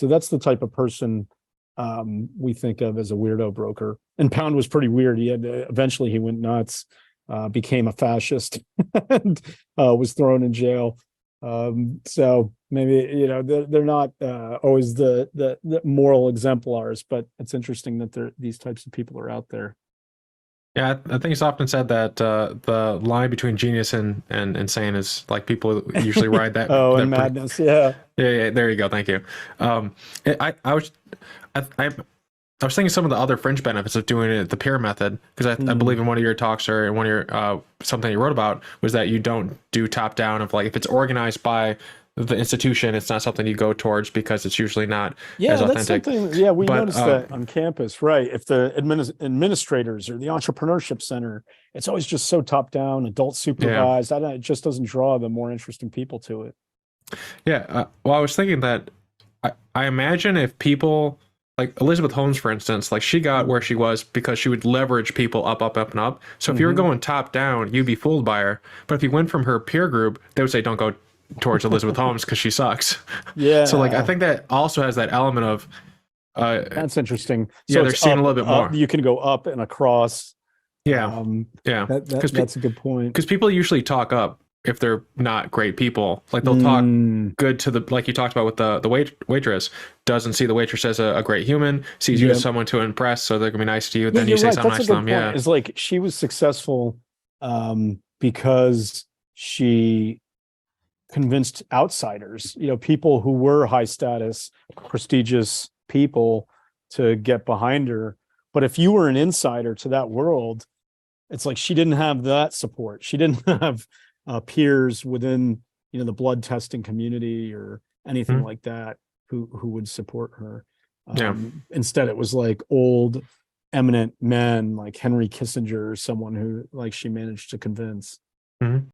So that's the type of person we think of as a weirdo broker. And Pound was pretty weird. He had eventually he went nuts, became a fascist, and was thrown in jail. So maybe they're not always the moral exemplars, but it's interesting that these types of people are out there. Yeah, I think it's often said that the line between genius and insane is like people usually ride that Oh, and that pretty. madness, yeah. Yeah, there you go. Thank you. Um, I was I was thinking some of the other fringe benefits of doing it the peer method, because I believe Mm. in one of your talks or in one of your something you wrote about was that you don't do top down of like if it's organized by the institution, it's not something you go towards because it's usually not as Yeah, that's authentic. something. Yeah, we But noticed that on campus, right? If the administrators or the entrepreneurship center, it's always just so top down, adult yeah, supervised. It just doesn't draw the more interesting people to it. yeah. Well, I was thinking that I imagine if people like Elizabeth Holmes, for instance, like she got where she was because she would leverage people up, up, up, and up. So if you were Mm-hmm. going top down, you'd be fooled by her. But if you went from her peer group, they would say, "Don't go towards Elizabeth Holmes because she sucks." So like I Yeah, think that also has that element of uh that's interesting. yeah, So they're it's seeing a little bit up. more. You can go up and across. Yeah, Um, yeah, that's a good point. because people usually talk up if they're not great people. Like they'll talk Mm, good to the like you talked about with the waitress doesn't see the waitress as a great human, sees you yeah, as someone to impress, so they're gonna be nice to you. yeah, Then you you're say right. something That's a nice to good them. point. Yeah, It's like she was successful because she convinced outsiders, people who were high status, prestigious people to get behind her. But if you were an insider to that world, it's like she didn't have that support. She didn't have peers within, the blood testing community or anything Mhm. like that who would support her. Yeah. Instead, it was like old, eminent men like Henry Kissinger or someone who like she managed to convince. Mhm.